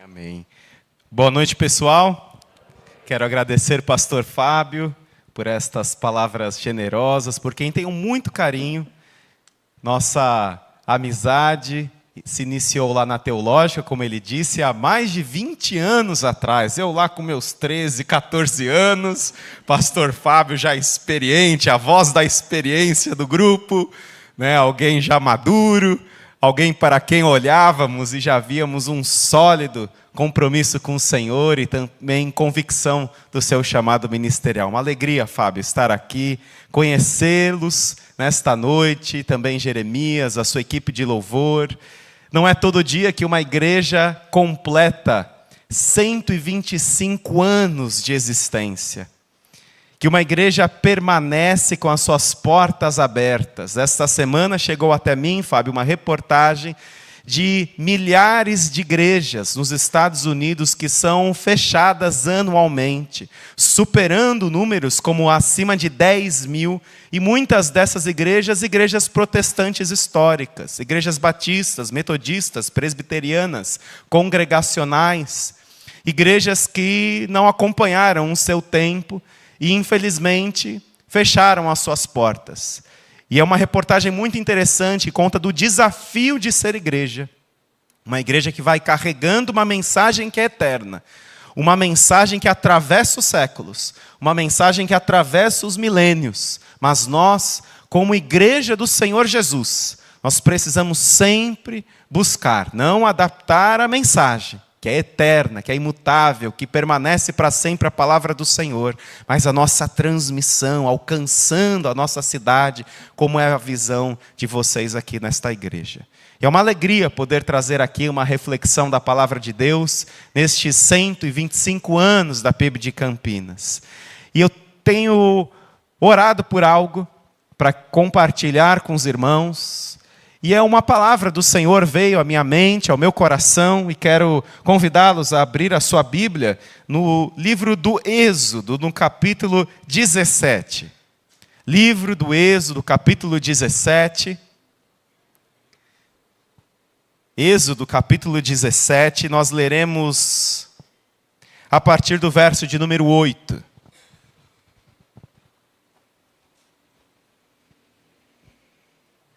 Amém. Boa noite, pessoal. Quero agradecer pastor Fábio por estas palavras generosas, por quem tenho muito carinho. Nossa amizade se iniciou lá na Teológica, como ele disse, há mais de 20 anos atrás. Eu lá com meus 13, 14 anos, pastor Fábio já experiente, a voz da experiência do grupo, né? Alguém já maduro, alguém para quem olhávamos e já víamos um sólido compromisso com o Senhor e também convicção do seu chamado ministerial. Uma alegria, Fábio, estar aqui, conhecê-los nesta noite, também Jeremias, a sua equipe de louvor. Não é todo dia que uma igreja completa 125 anos de existência, que uma igreja permanece com as suas portas abertas. Esta semana chegou até mim, Fábio, uma reportagem de milhares de igrejas nos Estados Unidos que são fechadas anualmente, superando números como acima de 10 mil, e muitas dessas igrejas protestantes históricas, igrejas batistas, metodistas, presbiterianas, congregacionais, igrejas que não acompanharam o seu tempo e, infelizmente, fecharam as suas portas. E é uma reportagem muito interessante que conta do desafio de ser igreja. Uma igreja que vai carregando uma mensagem que é eterna. Uma mensagem que atravessa os séculos. Uma mensagem que atravessa os milênios. Mas nós, como igreja do Senhor Jesus, nós precisamos sempre buscar, não adaptar a mensagem, que é eterna, que é imutável, que permanece para sempre a palavra do Senhor, mas a nossa transmissão, alcançando a nossa cidade, como é a visão de vocês aqui nesta igreja. E é uma alegria poder trazer aqui uma reflexão da palavra de Deus, nestes 125 anos da PIB de Campinas. E eu tenho orado por algo para compartilhar com os irmãos. E é uma palavra do Senhor veio à minha mente, ao meu coração, e quero convidá-los a abrir a sua Bíblia no livro do Êxodo, no capítulo 17. Livro do Êxodo, capítulo 17. Êxodo, capítulo 17, nós leremos a partir do verso de número 8.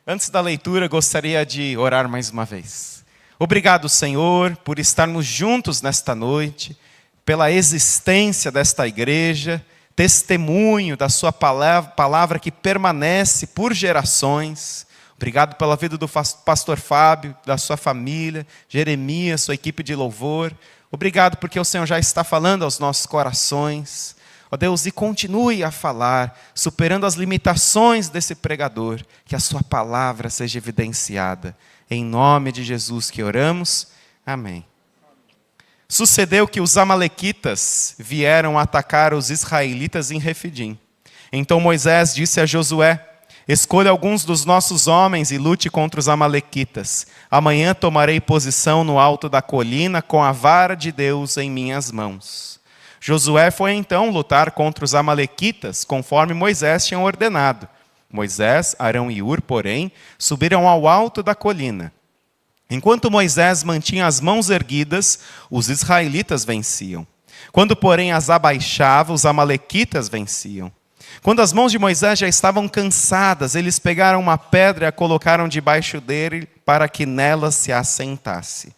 Antes da leitura, gostaria de orar mais uma vez. Obrigado, Senhor, por estarmos juntos nesta noite, pela existência desta igreja, testemunho da sua palavra que permanece por gerações. Obrigado pela vida do pastor Fábio, da sua família, Jeremias, sua equipe de louvor. Obrigado porque o Senhor já está falando aos nossos corações. Ó Deus, e continue a falar, superando as limitações desse pregador, que a sua palavra seja evidenciada. Em nome de Jesus que oramos, amém. Sucedeu que os amalequitas vieram atacar os israelitas em Refidim. Então Moisés disse a Josué: escolha alguns dos nossos homens e lute contra os amalequitas. Amanhã tomarei posição no alto da colina com a vara de Deus em minhas mãos. Josué foi então lutar contra os amalequitas, conforme Moisés tinha ordenado. Moisés, Arão e Hur, porém, subiram ao alto da colina. Enquanto Moisés mantinha as mãos erguidas, os israelitas venciam. Quando, porém, as abaixava, os amalequitas venciam. Quando as mãos de Moisés já estavam cansadas, eles pegaram uma pedra e a colocaram debaixo dele para que nela se assentasse.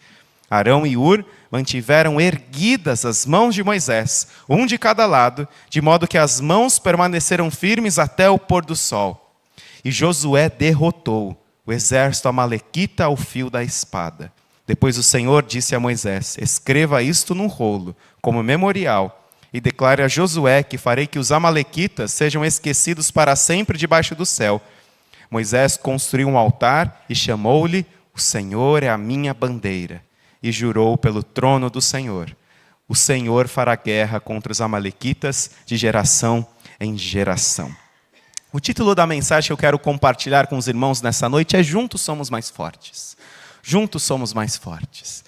Arão e Hur mantiveram erguidas as mãos de Moisés, um de cada lado, de modo que as mãos permaneceram firmes até o pôr do sol. E Josué derrotou o exército amalequita ao fio da espada. Depois o Senhor disse a Moisés: escreva isto num rolo, como memorial, e declare a Josué que farei que os amalequitas sejam esquecidos para sempre debaixo do céu. Moisés construiu um altar e chamou-lhe: o Senhor é a minha bandeira. E jurou pelo trono do Senhor: o Senhor fará guerra contra os amalequitas de geração em geração. O título da mensagem que eu quero compartilhar com os irmãos nessa noite é Juntos Somos Mais Fortes. Juntos somos mais fortes.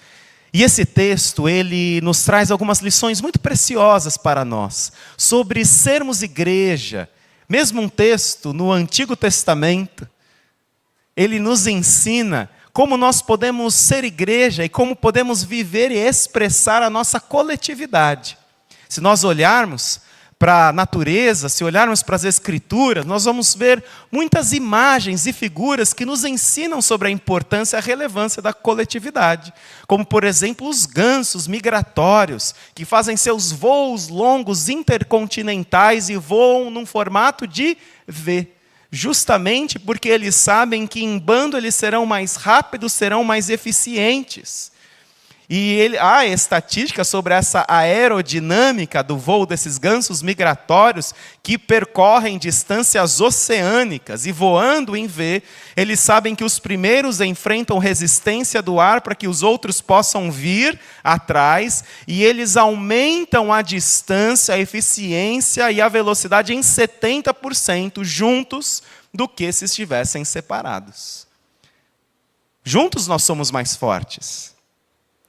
E esse texto, ele nos traz algumas lições muito preciosas para nós, sobre sermos igreja. Mesmo um texto no Antigo Testamento, ele nos ensina como nós podemos ser igreja e como podemos viver e expressar a nossa coletividade. Se nós olharmos para a natureza, se olharmos para as Escrituras, nós vamos ver muitas imagens e figuras que nos ensinam sobre a importância e a relevância da coletividade. Como, por exemplo, os gansos migratórios, que fazem seus voos longos intercontinentais e voam num formato de V. Justamente porque eles sabem que em bando eles serão mais rápidos, serão mais eficientes. E há estatística sobre essa aerodinâmica do voo desses gansos migratórios que percorrem distâncias oceânicas e voando em V, eles sabem que os primeiros enfrentam resistência do ar para que os outros possam vir atrás, e eles aumentam a distância, a eficiência e a velocidade em 70% juntos do que se estivessem separados. Juntos nós somos mais fortes.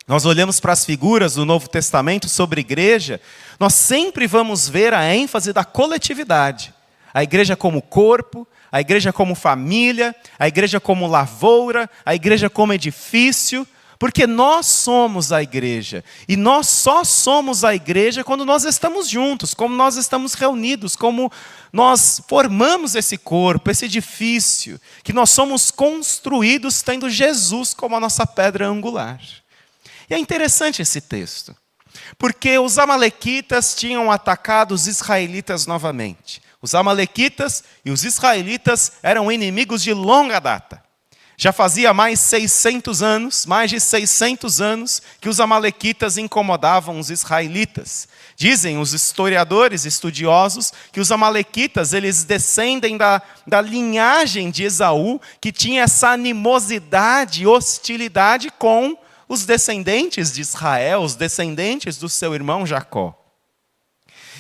Nós olhamos para as figuras do Novo Testamento sobre igreja, nós sempre vamos ver a ênfase da coletividade. A igreja como corpo, a igreja como família, a igreja como lavoura, a igreja como edifício, porque nós somos a igreja. E nós só somos a igreja quando nós estamos juntos, como nós estamos reunidos, como nós formamos esse corpo, esse edifício, que nós somos construídos tendo Jesus como a nossa pedra angular. E é interessante esse texto, porque os amalequitas tinham atacado os israelitas novamente. Os amalequitas e os israelitas eram inimigos de longa data. Já fazia mais de 600 anos, que os amalequitas incomodavam os israelitas. Dizem os historiadores estudiosos que os amalequitas eles descendem da linhagem de Esaú, que tinha essa animosidade e hostilidade com os descendentes de Israel, os descendentes do seu irmão Jacó.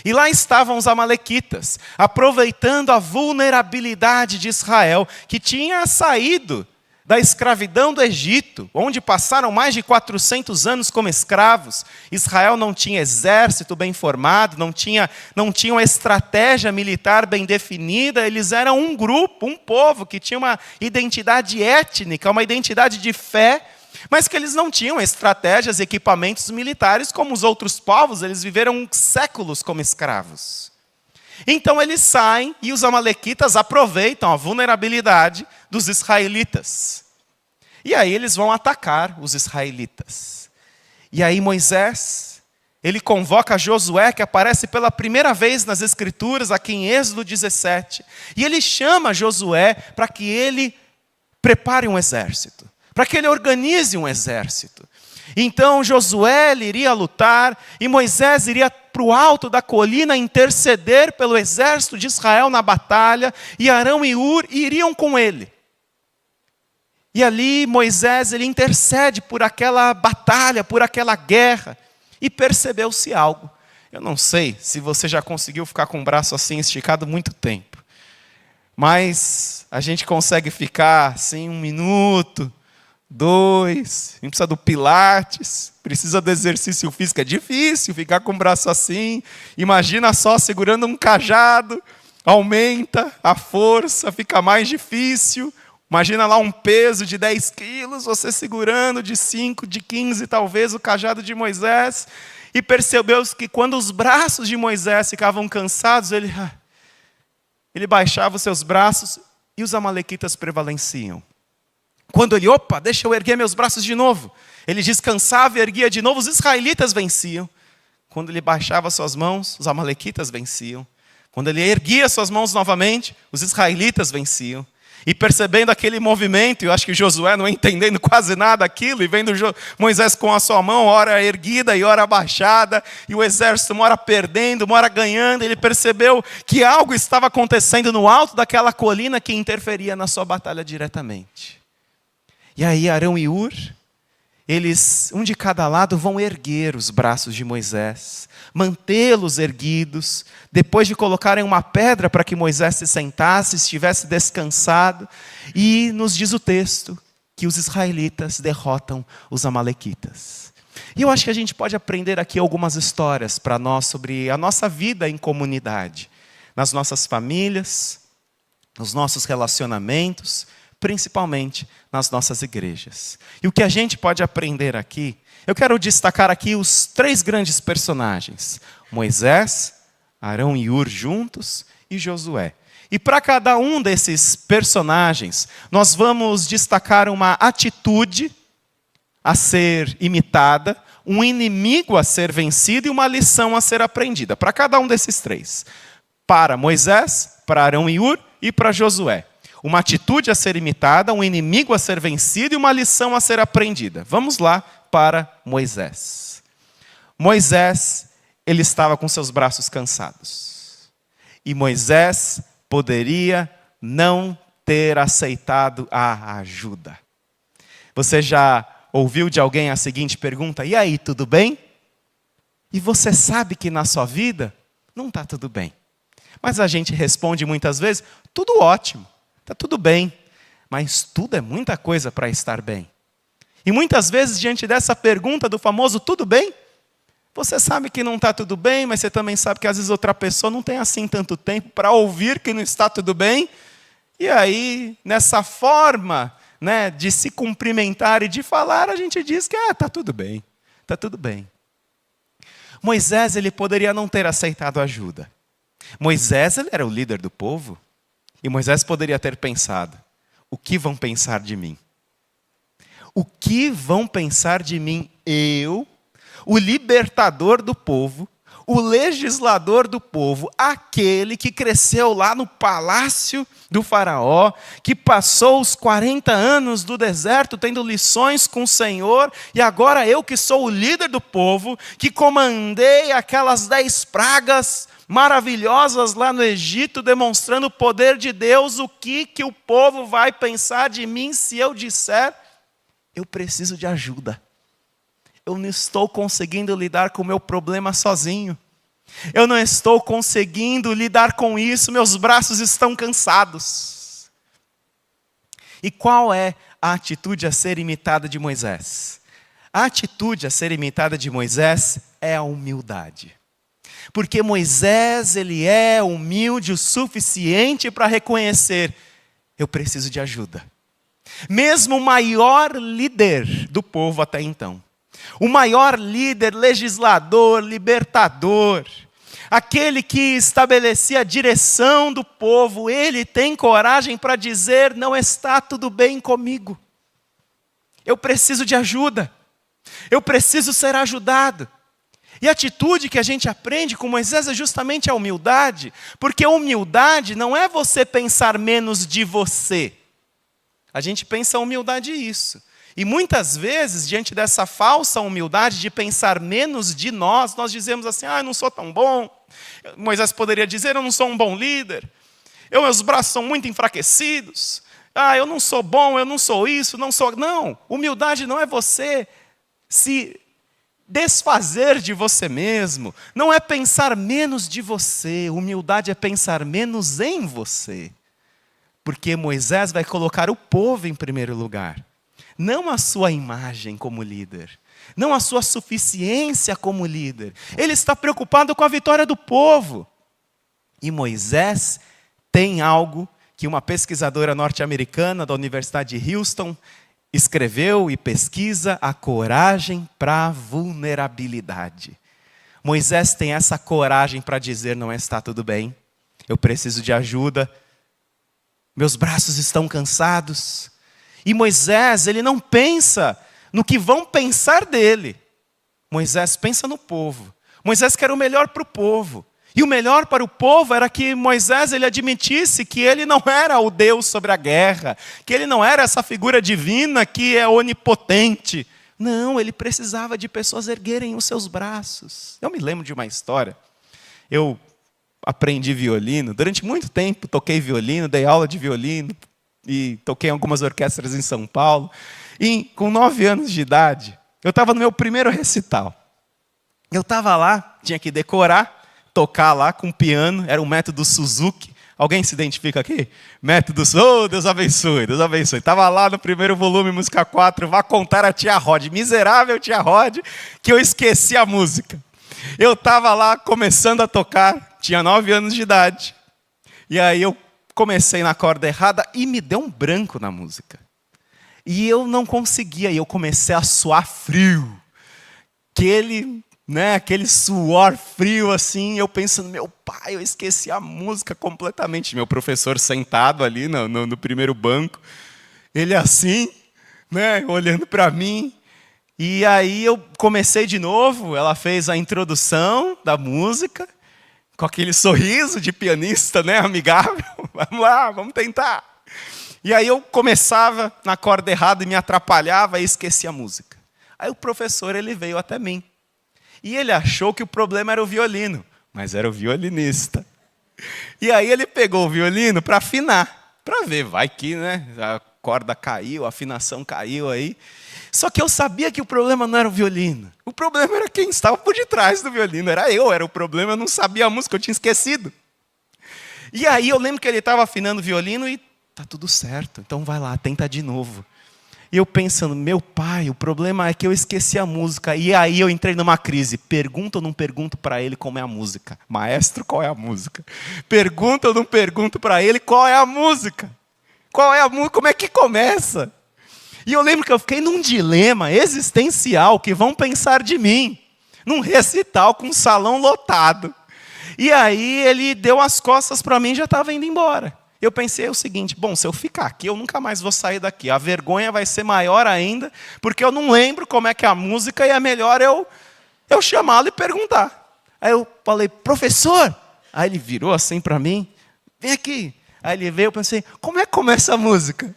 E lá estavam os amalequitas, aproveitando a vulnerabilidade de Israel, que tinha saído da escravidão do Egito, onde passaram mais de 400 anos como escravos. Israel não tinha exército bem formado, não tinha uma estratégia militar bem definida, eles eram um grupo, um povo que tinha uma identidade étnica, uma identidade de fé, mas que eles não tinham estratégias e equipamentos militares como os outros povos, eles viveram séculos como escravos. Então eles saem e os amalequitas aproveitam a vulnerabilidade dos israelitas. E aí eles vão atacar os israelitas. E aí Moisés, ele convoca Josué, que aparece pela primeira vez nas Escrituras, aqui em Êxodo 17. E ele chama Josué para que ele prepare um exército, para que ele organize um exército. Então Josué iria lutar e Moisés iria para o alto da colina interceder pelo exército de Israel na batalha, e Arão e Hur iriam com ele. E ali Moisés ele intercede por aquela batalha, por aquela guerra, e percebeu-se algo. Eu não sei se você já conseguiu ficar com o braço assim esticado muito tempo, mas a gente consegue ficar assim 1 minuto, 2, a gente precisa do pilates, precisa do exercício físico, é difícil ficar com o braço assim, imagina só segurando um cajado, aumenta a força, fica mais difícil, imagina lá um peso de 10 quilos, você segurando de 5, de 15 talvez o cajado de Moisés, e percebeu-se que quando os braços de Moisés ficavam cansados, ele baixava os seus braços e os amalequitas prevaleciam. Quando ele, deixa eu erguer meus braços de novo. Ele descansava e erguia de novo, os israelitas venciam. Quando ele baixava suas mãos, os amalequitas venciam. Quando ele erguia suas mãos novamente, os israelitas venciam. E percebendo aquele movimento, eu acho que Josué não entendendo quase nada daquilo, e vendo Moisés com a sua mão, ora erguida e ora abaixada, e o exército uma hora perdendo, uma hora ganhando, ele percebeu que algo estava acontecendo no alto daquela colina que interferia na sua batalha diretamente. E aí Arão e Hur, eles, um de cada lado, vão erguer os braços de Moisés, mantê-los erguidos, depois de colocarem uma pedra para que Moisés se sentasse, estivesse descansado, e nos diz o texto que os israelitas derrotam os amalequitas. E eu acho que a gente pode aprender aqui algumas histórias para nós sobre a nossa vida em comunidade, nas nossas famílias, nos nossos relacionamentos, principalmente nas nossas igrejas. E o que a gente pode aprender aqui, eu quero destacar aqui os 3 grandes personagens: Moisés, Arão e Hur juntos e Josué. E para cada um desses personagens, nós vamos destacar uma atitude a ser imitada, um inimigo a ser vencido e uma lição a ser aprendida. Para cada um desses 3. Para Moisés, para Arão e Hur e para Josué. Uma atitude a ser imitada, um inimigo a ser vencido e uma lição a ser aprendida. Vamos lá para Moisés. Moisés, ele estava com seus braços cansados. E Moisés poderia não ter aceitado a ajuda. Você já ouviu de alguém a seguinte pergunta: e aí, tudo bem? E você sabe que na sua vida não está tudo bem. Mas a gente responde muitas vezes: tudo ótimo, está tudo bem. Mas tudo é muita coisa para estar bem. E muitas vezes, diante dessa pergunta do famoso tudo bem, você sabe que não está tudo bem, mas você também sabe que às vezes outra pessoa não tem assim tanto tempo para ouvir que não está tudo bem. E aí, nessa forma, né, de se cumprimentar e de falar, a gente diz que está tudo bem, está tudo bem. Moisés, ele poderia não ter aceitado ajuda. Moisés, ele era o líder do povo. E Moisés poderia ter pensado: o que vão pensar de mim? O que vão pensar de mim? Eu, o libertador do povo, o legislador do povo, aquele que cresceu lá no palácio do faraó, que passou os 40 anos do deserto tendo lições com o Senhor, e agora eu que sou o líder do povo, que comandei aquelas 10 pragas maravilhosas lá no Egito, demonstrando o poder de Deus, o que o povo vai pensar de mim se eu disser: eu preciso de ajuda. Eu não estou conseguindo lidar com o meu problema sozinho. Eu não estou conseguindo lidar com isso, meus braços estão cansados. E qual é a atitude a ser imitada de Moisés? A atitude a ser imitada de Moisés é a humildade. Porque Moisés, ele é humilde o suficiente para reconhecer: eu preciso de ajuda. Mesmo o maior líder do povo até então, o maior líder, legislador, libertador, aquele que estabelecia a direção do povo, ele tem coragem para dizer: não está tudo bem comigo. Eu preciso de ajuda. Eu preciso ser ajudado. E a atitude que a gente aprende com Moisés é justamente a humildade, porque a humildade não é você pensar menos de você. A gente pensa a humildade isso. E muitas vezes, diante dessa falsa humildade de pensar menos de nós, nós dizemos assim: eu não sou tão bom. Moisés poderia dizer: eu não sou um bom líder. Meus braços são muito enfraquecidos. Eu não sou bom, eu não sou isso, não sou... Não, humildade não é você se desfazer de você mesmo. Não é pensar menos de você. Humildade é pensar menos em você. Porque Moisés vai colocar o povo em primeiro lugar. Não a sua imagem como líder. Não a sua suficiência como líder. Ele está preocupado com a vitória do povo. E Moisés tem algo que uma pesquisadora norte-americana da Universidade de Houston escreveu e pesquisa: a coragem para a vulnerabilidade. Moisés tem essa coragem para dizer: não está tudo bem, eu preciso de ajuda, meus braços estão cansados. E Moisés, ele não pensa no que vão pensar dele. Moisés pensa no povo. Moisés quer o melhor para o povo. E o melhor para o povo era que Moisés ele admitisse que ele não era o Deus sobre a guerra, que ele não era essa figura divina que é onipotente. Não, ele precisava de pessoas erguerem os seus braços. Eu me lembro de uma história. Eu aprendi violino. Durante muito tempo toquei violino, dei aula de violino e toquei em algumas orquestras em São Paulo. E com 9 anos de idade, eu estava no meu primeiro recital. Eu estava lá, tinha que decorar, tocar lá com piano, era um método Suzuki. Alguém se identifica aqui? Método Suzuki, oh, Deus abençoe, Deus abençoe. Estava lá no primeiro volume, música 4, vá contar a tia Rod, miserável tia Rod, que eu esqueci a música. Eu estava lá começando a tocar, tinha 9 anos de idade. E aí eu comecei na corda errada e me deu um branco na música. E eu não conseguia, e eu comecei a suar frio. Aquele suor frio assim, eu pensando, meu pai, eu esqueci a música completamente. Meu professor sentado ali no primeiro banco, ele assim, olhando para mim. E aí eu comecei de novo, ela fez a introdução da música, com aquele sorriso de pianista, amigável. Vamos lá, vamos tentar. E aí eu começava na corda errada e me atrapalhava e esquecia a música. Aí o professor ele veio até mim. E ele achou que o problema era o violino, mas era o violinista. E aí ele pegou o violino para afinar, para ver, vai que a corda caiu, a afinação caiu aí. Só que eu sabia que o problema não era o violino. O problema era quem estava por detrás do violino. Era o problema, eu não sabia a música, eu tinha esquecido. E aí eu lembro que ele estava afinando o violino e tá tudo certo, então vai lá, tenta de novo. E eu pensando, meu pai, o problema é que eu esqueci a música. E aí eu entrei numa crise. Pergunto ou não pergunto para ele como é a música? Maestro, qual é a música? Pergunto ou não pergunto para ele qual é a música? Qual é a música? Como é que começa? E eu lembro que eu fiquei num dilema existencial, que vão pensar de mim, num recital com um salão lotado. E aí ele deu as costas para mim e já estava indo embora. Eu pensei o seguinte, bom, se eu ficar aqui, eu nunca mais vou sair daqui. A vergonha vai ser maior ainda, porque eu não lembro como é que é a música e é melhor eu chamá-lo e perguntar. Aí eu falei, professor! Aí ele virou assim para mim, vem aqui. Aí ele veio, eu pensei, como é que começa a música?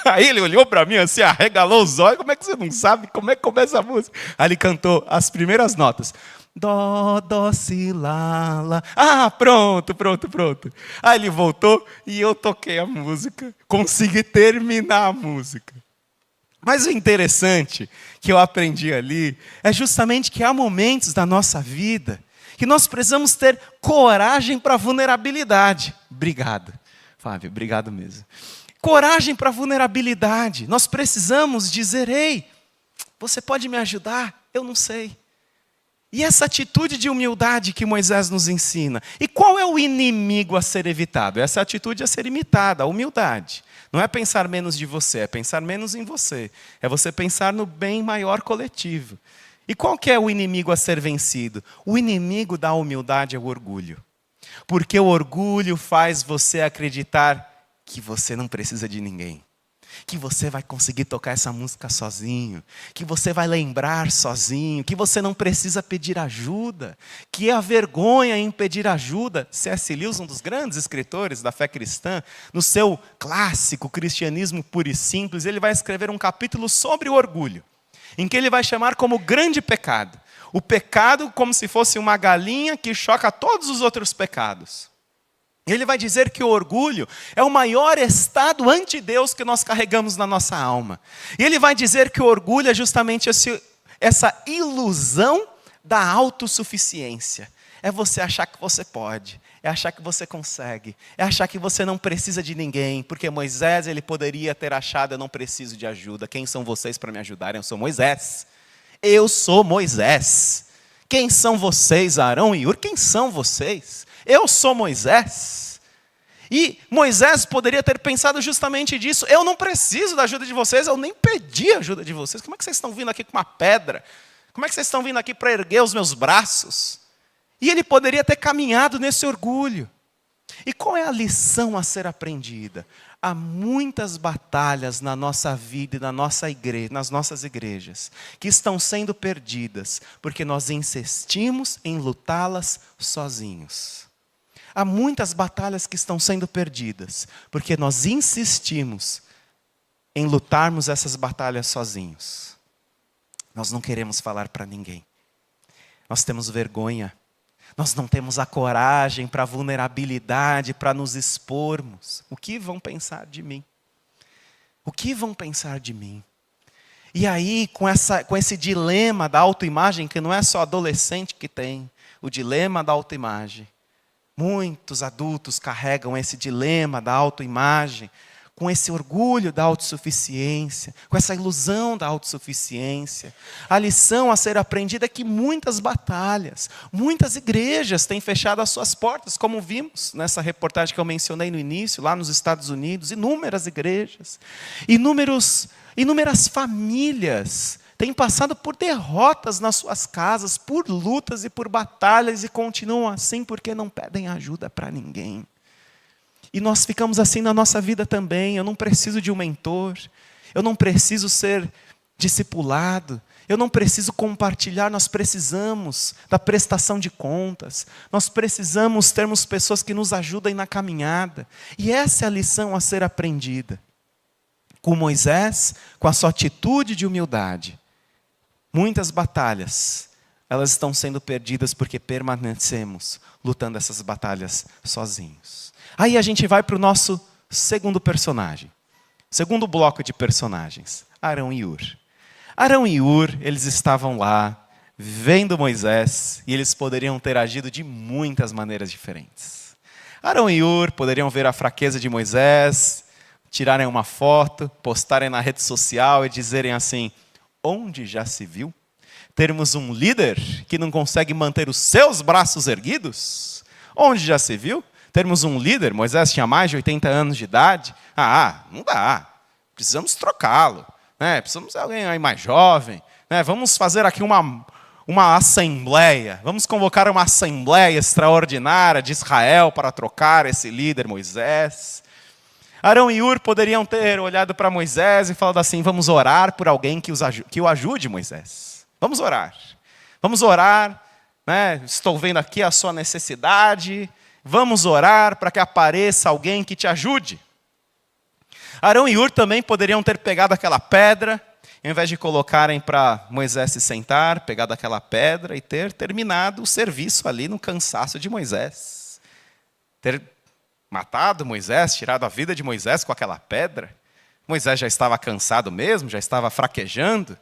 Aí ele olhou para mim assim, arregalou os olhos, como é que você não sabe como é que começa a música? Aí ele cantou as primeiras notas. Dó, dó, si, lá, lá. Ah, pronto. Aí ele voltou e eu toquei a música. Consegui terminar a música. Mas o interessante que eu aprendi ali é justamente que há momentos da nossa vida que nós precisamos ter coragem para a vulnerabilidade. Obrigado, Fábio, obrigado mesmo. Coragem para a vulnerabilidade. Nós precisamos dizer, ei, você pode me ajudar? Eu não sei. E essa atitude de humildade que Moisés nos ensina. E qual é o inimigo a ser evitado? Essa atitude a ser imitada, a humildade. Não é pensar menos de você, é pensar menos em você. É você pensar no bem maior coletivo. E qual que é o inimigo a ser vencido? O inimigo da humildade é o orgulho. Porque o orgulho faz você acreditar que você não precisa de ninguém. Que você vai conseguir tocar essa música sozinho, que você vai lembrar sozinho, que você não precisa pedir ajuda, que a vergonha em pedir ajuda. C.S. Lewis, um dos grandes escritores da fé cristã, no seu clássico Cristianismo Puro e Simples, ele vai escrever um capítulo sobre o orgulho, em que ele vai chamar como grande pecado. O pecado como se fosse uma galinha que choca todos os outros pecados. Ele vai dizer que o orgulho é o maior estado anti-Deus que nós carregamos na nossa alma. E ele vai dizer que o orgulho é justamente essa ilusão da autossuficiência. É você achar que você pode, é achar que você consegue, é achar que você não precisa de ninguém, porque Moisés ele poderia ter achado, eu não preciso de ajuda. Quem são vocês para me ajudarem? Eu sou Moisés. Eu sou Moisés. Quem são vocês, Arão e Hur? Quem são vocês? Eu sou Moisés. E Moisés poderia ter pensado justamente disso. Eu não preciso da ajuda de vocês, eu nem pedi a ajuda de vocês. Como é que vocês estão vindo aqui com uma pedra? Como é que vocês estão vindo aqui para erguer os meus braços? E ele poderia ter caminhado nesse orgulho. E qual é a lição a ser aprendida? Há muitas batalhas na nossa vida e na nossa igreja, nas nossas igrejas que estão sendo perdidas porque nós insistimos em lutá-las sozinhos. Há muitas batalhas que estão sendo perdidas porque nós insistimos em lutarmos essas batalhas sozinhos. Nós não queremos falar para ninguém. Nós temos vergonha. Nós não temos a coragem para a vulnerabilidade, para nos expormos. O que vão pensar de mim? O que vão pensar de mim? E aí, com esse dilema da autoimagem, que não é só adolescente que tem, o dilema da autoimagem. Muitos adultos carregam esse dilema da autoimagem. com esse orgulho da autossuficiência, com essa ilusão da autossuficiência. A lição a ser aprendida é que muitas batalhas, muitas igrejas têm fechado as suas portas, como vimos nessa reportagem que eu mencionei no início, lá nos Estados Unidos, inúmeras igrejas, inúmeras famílias têm passado por derrotas nas suas casas, por lutas e por batalhas, e continuam assim porque não pedem ajuda para ninguém. E nós ficamos assim na nossa vida também. Eu não preciso de um mentor, eu não preciso ser discipulado, eu não preciso compartilhar. Nós precisamos da prestação de contas, nós precisamos termos pessoas que nos ajudem na caminhada. E essa é a lição a ser aprendida. Com Moisés, com a sua atitude de humildade, muitas batalhas, elas estão sendo perdidas porque permanecemos lutando essas batalhas sozinhos. Aí a gente vai para o nosso segundo personagem. Segundo bloco de personagens. Arão e Hur. Arão e Hur, eles estavam lá, vendo Moisés, e eles poderiam ter agido de muitas maneiras diferentes. Arão e Hur poderiam ver a fraqueza de Moisés, tirarem uma foto, postarem na rede social e dizerem assim: onde já se viu termos um líder que não consegue manter os seus braços erguidos? Onde já se viu termos um líder? Moisés tinha mais de 80 anos de idade. Não dá. Precisamos trocá-lo. Precisamos de alguém aí mais jovem. Vamos fazer aqui uma assembleia. Vamos convocar uma assembleia extraordinária de Israel para trocar esse líder Moisés. Arão e Hur poderiam ter olhado para Moisés e falado assim: vamos orar por alguém que o ajude, Moisés. Vamos orar. Vamos orar. Estou vendo aqui a sua necessidade. Vamos orar para que apareça alguém que te ajude. Arão e Hur também poderiam ter pegado aquela pedra, ao invés de colocarem para Moisés se sentar, pegado aquela pedra e ter terminado o serviço ali no cansaço de Moisés. Ter matado Moisés, tirado a vida de Moisés com aquela pedra. Moisés já estava cansado mesmo, já estava fraquejando.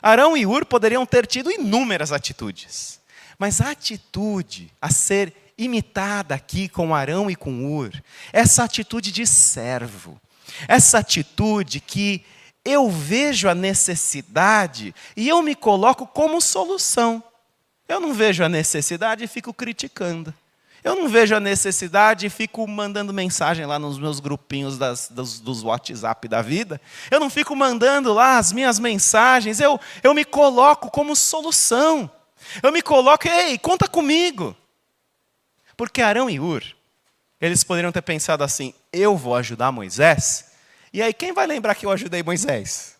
Arão e Hur poderiam ter tido inúmeras atitudes. Mas a atitude a ser imitada aqui com Arão e com Hur, essa atitude de servo, essa atitude que eu vejo a necessidade e eu me coloco como solução. Eu não vejo a necessidade e fico criticando. Eu não vejo a necessidade e fico mandando mensagem lá nos meus grupinhos dos WhatsApp da vida. Eu não fico mandando lá as minhas mensagens. Eu me coloco como solução. Eu me coloco: ei, conta comigo. Porque Arão e Hur, eles poderiam ter pensado assim: eu vou ajudar Moisés, e aí quem vai lembrar que eu ajudei Moisés?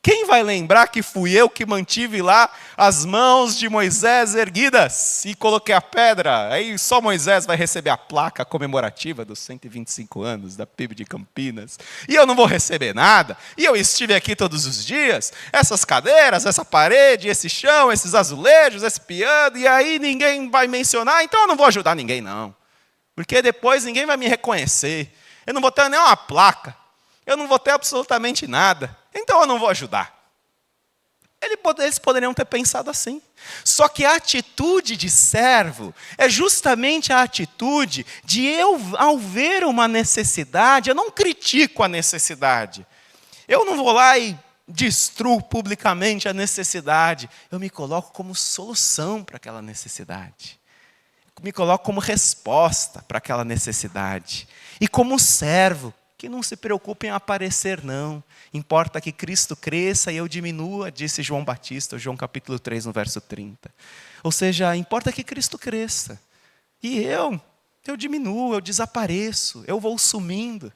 Quem vai lembrar que fui eu que mantive lá as mãos de Moisés erguidas e coloquei a pedra? Aí só Moisés vai receber a placa comemorativa dos 125 anos da PIB de Campinas. E eu não vou receber nada. E eu estive aqui todos os dias. Essas cadeiras, essa parede, esse chão, esses azulejos, esse piano. E aí ninguém vai mencionar. Então eu não vou ajudar ninguém, não. Porque depois ninguém vai me reconhecer. Eu não vou ter nem uma placa. Eu não vou ter absolutamente nada. Então eu não vou ajudar. Eles poderiam ter pensado assim. Só que a atitude de servo é justamente a atitude de eu, ao ver uma necessidade, eu não critico a necessidade. Eu não vou lá e destruo publicamente a necessidade. Eu me coloco como solução para aquela necessidade. Me coloco como resposta para aquela necessidade. E como servo, que não se preocupe em aparecer, não. Importa que Cristo cresça e eu diminua, disse João Batista, João capítulo 3, no verso 30. Ou seja, importa que Cristo cresça. E eu diminuo, eu desapareço, eu vou sumindo.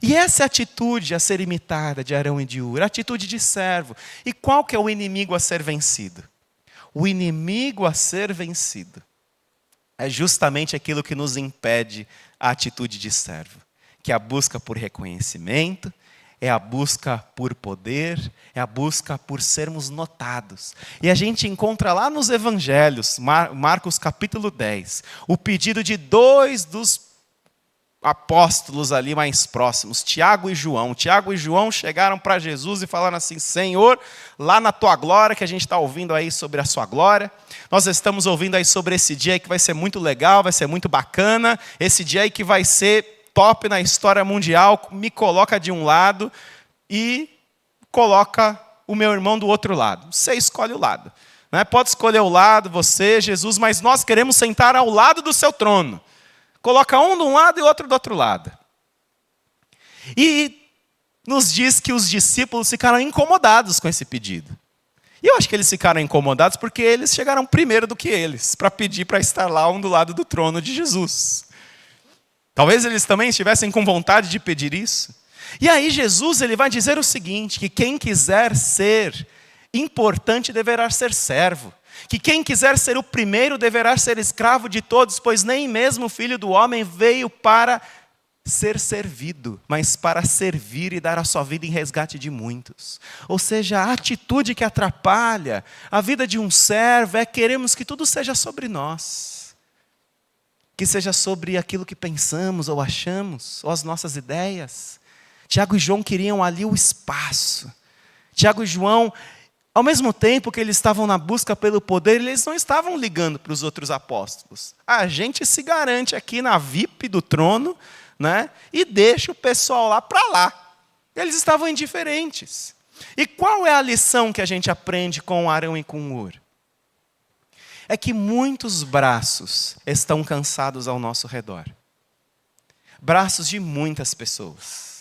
E essa é a atitude a ser imitada de Arão e de Hur, a atitude de servo. E qual que é o inimigo a ser vencido? O inimigo a ser vencido é justamente aquilo que nos impede a atitude de servo. Que é a busca por reconhecimento, é a busca por poder, é a busca por sermos notados. E a gente encontra lá nos evangelhos, Marcos capítulo 10, o pedido de dois dos apóstolos ali mais próximos, Tiago e João. Tiago e João chegaram para Jesus e falaram assim: Senhor, lá na tua glória, que a gente está ouvindo aí sobre a sua glória, nós estamos ouvindo aí sobre esse dia aí que vai ser muito legal, vai ser muito bacana, esse dia aí que vai ser top na história mundial, me coloca de um lado e coloca o meu irmão do outro lado. Você escolhe o lado. Né? Pode escolher o lado, você, Jesus, mas nós queremos sentar ao lado do seu trono. Coloca um de um lado e outro do outro lado. E nos diz que os discípulos ficaram incomodados com esse pedido. E eu acho que eles ficaram incomodados porque eles chegaram primeiro do que eles, para pedir para estar lá um do lado do trono de Jesus. Talvez eles também estivessem com vontade de pedir isso. E aí Jesus ele vai dizer o seguinte, que quem quiser ser importante deverá ser servo. Que quem quiser ser o primeiro deverá ser escravo de todos, pois nem mesmo o Filho do Homem veio para ser servido, mas para servir e dar a sua vida em resgate de muitos. Ou seja, a atitude que atrapalha a vida de um servo é queremos que tudo seja sobre nós. Que seja sobre aquilo que pensamos ou achamos, ou as nossas ideias. Tiago e João queriam ali o espaço. Tiago e João, ao mesmo tempo que eles estavam na busca pelo poder, eles não estavam ligando para os outros apóstolos. A gente se garante aqui na VIP do trono, né? E deixa o pessoal lá para lá. Eles estavam indiferentes. E qual é a lição que a gente aprende com Arão e com Hur? É que muitos braços estão cansados ao nosso redor. Braços de muitas pessoas.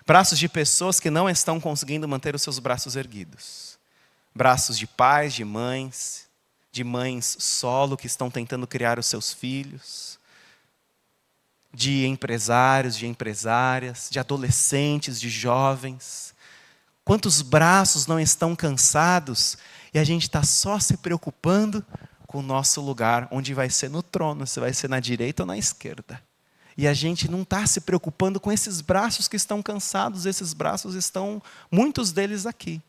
Braços de pessoas que não estão conseguindo manter os seus braços erguidos. Braços de pais, de mães solo que estão tentando criar os seus filhos. De empresários, de empresárias, de adolescentes, de jovens. Quantos braços não estão cansados e a gente está só se preocupando com o nosso lugar, onde vai ser no trono, se vai ser na direita ou na esquerda. E a gente não está se preocupando com esses braços que estão cansados, esses braços estão, muitos deles aqui.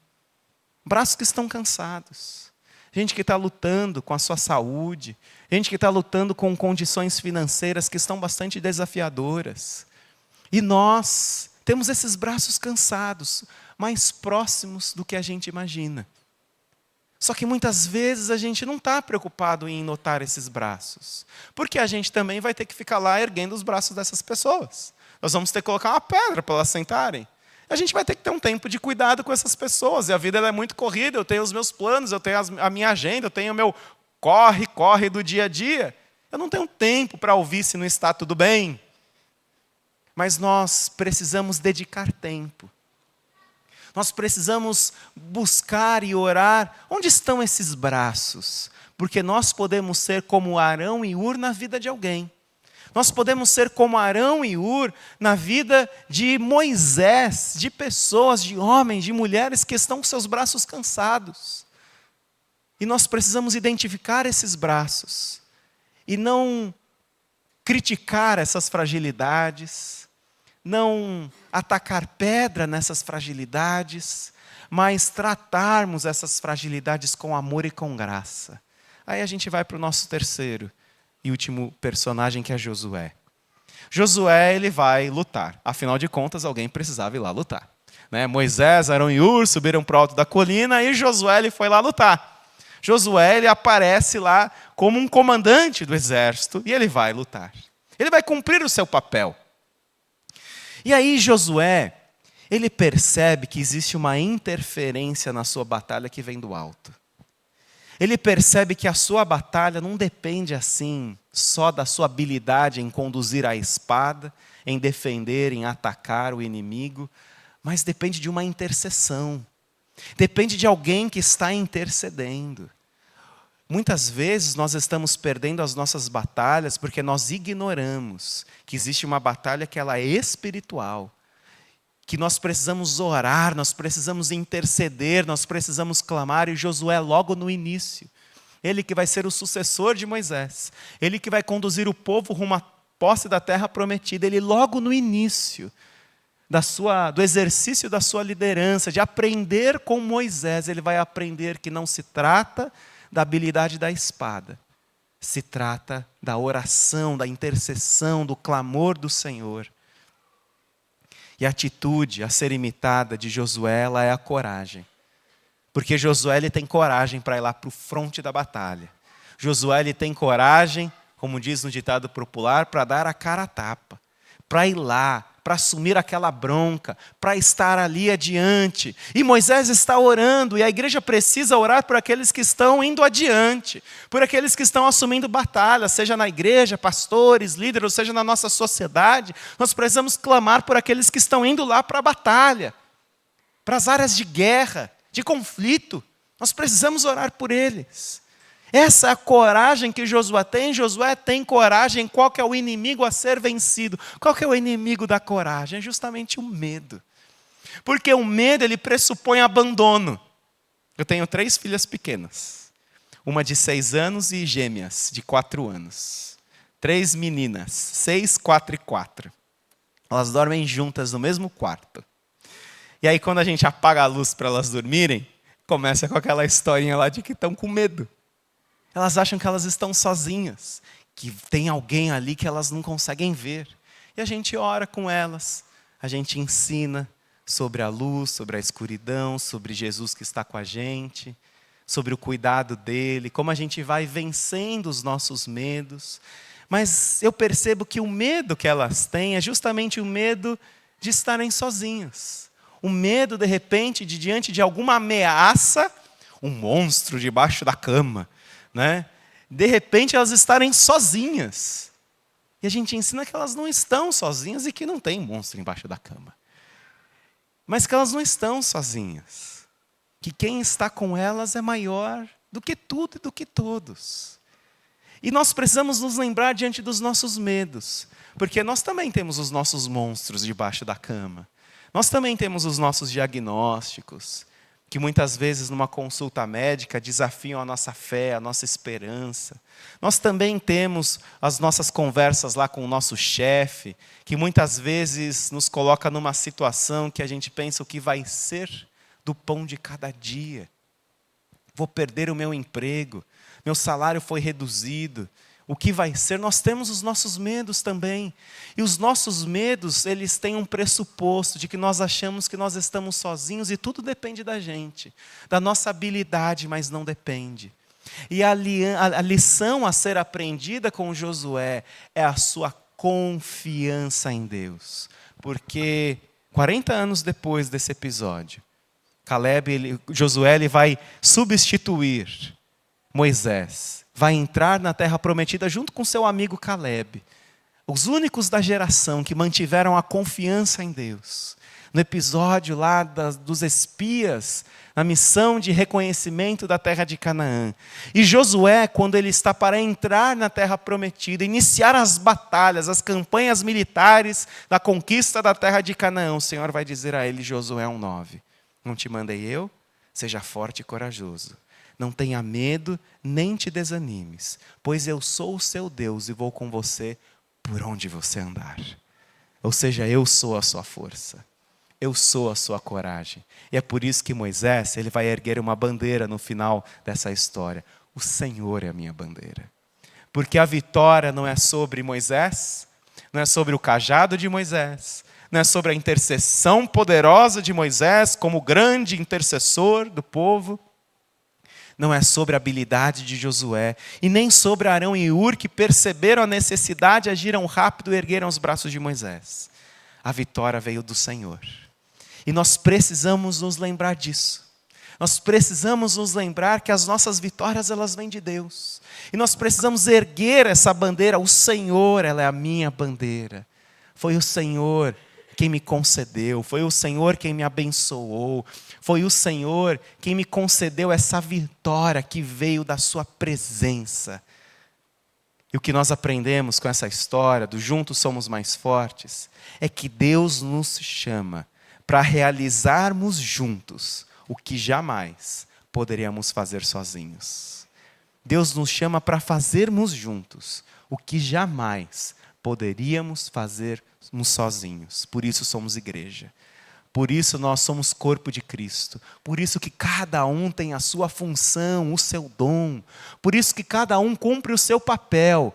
Braços que estão cansados. Gente que está lutando com a sua saúde, gente que está lutando com condições financeiras que estão bastante desafiadoras. E nós temos esses braços cansados, mais próximos do que a gente imagina. Só que muitas vezes a gente não está preocupado em notar esses braços. Porque a gente também vai ter que ficar lá erguendo os braços dessas pessoas. Nós vamos ter que colocar uma pedra para elas sentarem. A gente vai ter que ter um tempo de cuidado com essas pessoas. E a vida ela é muito corrida, eu tenho os meus planos, eu tenho a minha agenda, eu tenho o meu corre do dia a dia. Eu não tenho tempo para ouvir se não está tudo bem. Mas nós precisamos dedicar tempo. Nós precisamos buscar e orar. Onde estão esses braços? Porque nós podemos ser como Arão e Hur na vida de alguém. Nós podemos ser como Arão e Hur na vida de Moisés, de pessoas, de homens, de mulheres que estão com seus braços cansados. E nós precisamos identificar esses braços e não criticar essas fragilidades, não atacar pedra nessas fragilidades, mas tratarmos essas fragilidades com amor e com graça. Aí a gente vai para o nosso terceiro e último personagem, que é Josué. Josué, ele vai lutar. Afinal de contas, alguém precisava ir lá lutar. Né? Moisés, Arão e Hur subiram para o alto da colina e Josué ele foi lá lutar. Josué ele aparece lá como um comandante do exército e ele vai lutar. Ele vai cumprir o seu papel. E aí Josué, ele percebe que existe uma interferência na sua batalha que vem do alto. Ele percebe que a sua batalha não depende assim só da sua habilidade em conduzir a espada, em defender, em atacar o inimigo, mas depende de uma intercessão. Depende de alguém que está intercedendo. Muitas vezes nós estamos perdendo as nossas batalhas porque nós ignoramos que existe uma batalha que ela é espiritual. Que nós precisamos orar, nós precisamos interceder, nós precisamos clamar. E Josué logo no início, ele que vai ser o sucessor de Moisés, ele que vai conduzir o povo rumo à posse da terra prometida, ele logo no início do exercício da sua liderança, de aprender com Moisés, ele vai aprender que não se trata da habilidade da espada. Se trata da oração, da intercessão, do clamor do Senhor. E a atitude a ser imitada de Josué, ela é a coragem. Porque Josué ele tem coragem para ir lá para o fronte da batalha. Josué ele tem coragem, como diz no ditado popular, para dar a cara a tapa. para ir lá, para assumir aquela bronca, para estar ali adiante. E Moisés está orando, e a igreja precisa orar por aqueles que estão indo adiante, por aqueles que estão assumindo batalha, seja na igreja, pastores, líderes, ou seja na nossa sociedade. Nós precisamos clamar por aqueles que estão indo lá para a batalha, para as áreas de guerra, de conflito. Nós precisamos orar por eles. Essa é a coragem que Josué tem. Josué tem coragem. Qual que é o inimigo a ser vencido? Qual que é o inimigo da coragem? É justamente o medo. Porque o medo, ele pressupõe abandono. Eu tenho 3 filhas pequenas. Uma de 6 anos e gêmeas de 4 anos. 3 meninas, 6, 4 e 4. Elas dormem juntas no mesmo quarto. E aí quando a gente apaga a luz para elas dormirem, começa com aquela historinha lá de que estão com medo. Elas acham que elas estão sozinhas, que tem alguém ali que elas não conseguem ver. E a gente ora com elas, a gente ensina sobre a luz, sobre a escuridão, sobre Jesus que está com a gente, sobre o cuidado dele, como a gente vai vencendo os nossos medos. Mas eu percebo que o medo que elas têm é justamente o medo de estarem sozinhas. O medo, de repente, de diante de alguma ameaça, um monstro debaixo da cama, né? De repente elas estarem sozinhas. E a gente ensina que elas não estão sozinhas e que não tem monstro embaixo da cama. Mas que elas não estão sozinhas. Que quem está com elas é maior do que tudo e do que todos. E nós precisamos nos lembrar diante dos nossos medos. Porque nós também temos os nossos monstros debaixo da cama. Nós também temos os nossos diagnósticos, que muitas vezes numa consulta médica desafiam a nossa fé, a nossa esperança. Nós também temos as nossas conversas lá com o nosso chefe, que muitas vezes nos coloca numa situação que a gente pensa o que vai ser do pão de cada dia. Vou perder o meu emprego, meu salário foi reduzido. O que vai ser? Nós temos os nossos medos também. E os nossos medos, eles têm um pressuposto de que nós achamos que nós estamos sozinhos e tudo depende da gente, da nossa habilidade, mas não depende. E a lição a ser aprendida com Josué é a sua confiança em Deus. Porque 40 anos depois desse episódio, Josué ele vai substituir Moisés. Vai entrar na terra prometida junto com seu amigo Caleb. Os únicos da geração que mantiveram a confiança em Deus. No episódio lá dos espias, na missão de reconhecimento da terra de Canaã. E Josué, quando ele está para entrar na terra prometida, iniciar as batalhas, as campanhas militares da conquista da terra de Canaã, o Senhor vai dizer a ele, Josué 1:9, não te mandei eu? Seja forte e corajoso. Não tenha medo, nem te desanimes, pois eu sou o seu Deus e vou com você por onde você andar. Ou seja, eu sou a sua força, eu sou a sua coragem. E é por isso que Moisés ele vai erguer uma bandeira no final dessa história. O Senhor é a minha bandeira. Porque a vitória não é sobre Moisés, não é sobre o cajado de Moisés, não é sobre a intercessão poderosa de Moisés como grande intercessor do povo. Não é sobre a habilidade de Josué, e nem sobre Arão e Hur, que perceberam a necessidade, agiram rápido e ergueram os braços de Moisés. A vitória veio do Senhor. E nós precisamos nos lembrar disso. Nós precisamos nos lembrar que as nossas vitórias, elas vêm de Deus. E nós precisamos erguer essa bandeira. O Senhor, ela é a minha bandeira. Foi o Senhor quem me concedeu, foi o Senhor quem me abençoou, foi o Senhor quem me concedeu essa vitória que veio da sua presença. E o que nós aprendemos com essa história do Juntos Somos Mais Fortes é que Deus nos chama para realizarmos juntos o que jamais poderíamos fazer sozinhos. Deus nos chama para fazermos juntos o que jamais poderíamos fazer sozinhos. Por isso somos igreja. Por isso nós somos corpo de Cristo. Por isso que cada um tem a sua função, o seu dom. Por isso que cada um cumpre o seu papel.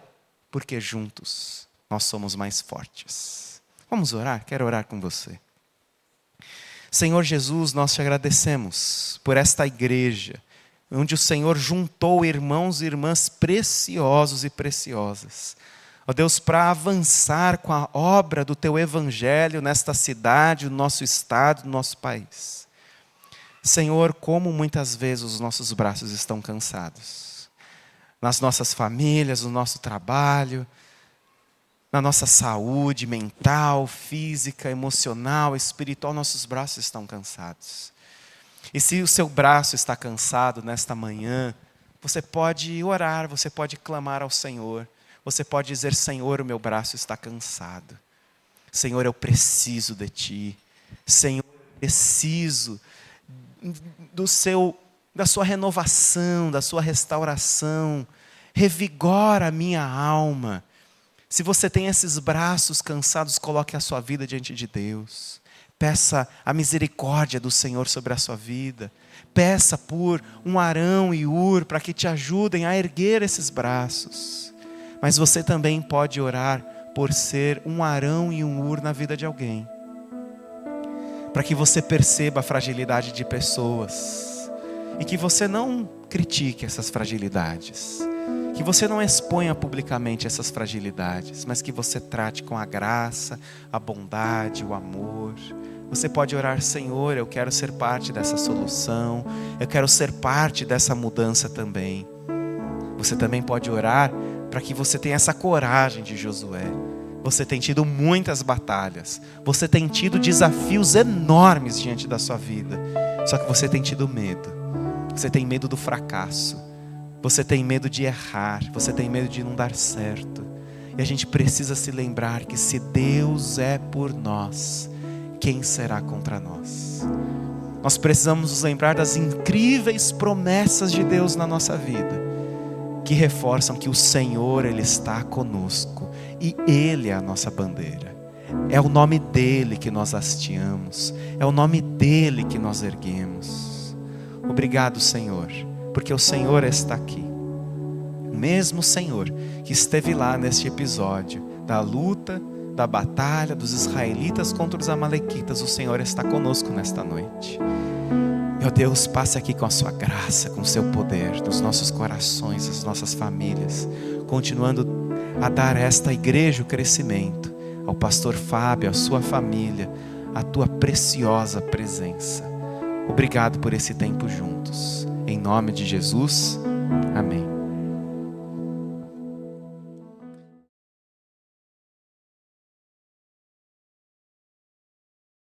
Porque juntos nós somos mais fortes. Vamos orar? Quero orar com você. Senhor Jesus, nós te agradecemos por esta igreja, onde o Senhor juntou irmãos e irmãs preciosos e preciosas. Ó Deus, para avançar com a obra do Teu Evangelho nesta cidade, no nosso estado, no nosso país. Senhor, como muitas vezes os nossos braços estão cansados. Nas nossas famílias, no nosso trabalho, na nossa saúde mental, física, emocional, espiritual, nossos braços estão cansados. E se o seu braço está cansado nesta manhã, você pode orar, você pode clamar ao Senhor. Você pode dizer: Senhor, o meu braço está cansado. Senhor, eu preciso de Ti. Senhor, eu preciso da sua renovação, da sua restauração. Revigora a minha alma. Se você tem esses braços cansados, coloque a sua vida diante de Deus. Peça a misericórdia do Senhor sobre a sua vida. Peça por um Arão e Ur para que te ajudem a erguer esses braços. Mas você também pode orar por ser um Arão e um Ur na vida de alguém. Para que você perceba a fragilidade de pessoas. E que você não critique essas fragilidades. Que você não exponha publicamente essas fragilidades. Mas que você trate com a graça, a bondade, o amor. Você pode orar: Senhor, eu quero ser parte dessa solução. Eu quero ser parte dessa mudança também. Você também pode orar para que você tenha essa coragem de Josué. Você tem tido muitas batalhas. Você tem tido desafios enormes diante da sua vida. Só que você tem tido medo. Você tem medo do fracasso. Você tem medo de errar. Você tem medo de não dar certo. E a gente precisa se lembrar que se Deus é por nós, quem será contra nós? Nós precisamos nos lembrar das incríveis promessas de Deus na nossa vida, que reforçam que o Senhor, Ele está conosco e Ele é a nossa bandeira. É o nome dEle que nós hasteamos, é o nome dEle que nós erguemos. Obrigado, Senhor, porque o Senhor está aqui. O mesmo Senhor que esteve lá neste episódio da luta, da batalha dos israelitas contra os amalequitas, o Senhor está conosco nesta noite. Meu Deus, passe aqui com a sua graça, com o seu poder, nos nossos corações, nas nossas famílias, continuando a dar a esta igreja o crescimento, ao pastor Fábio, à sua família, a tua preciosa presença. Obrigado por esse tempo juntos. Em nome de Jesus, amém.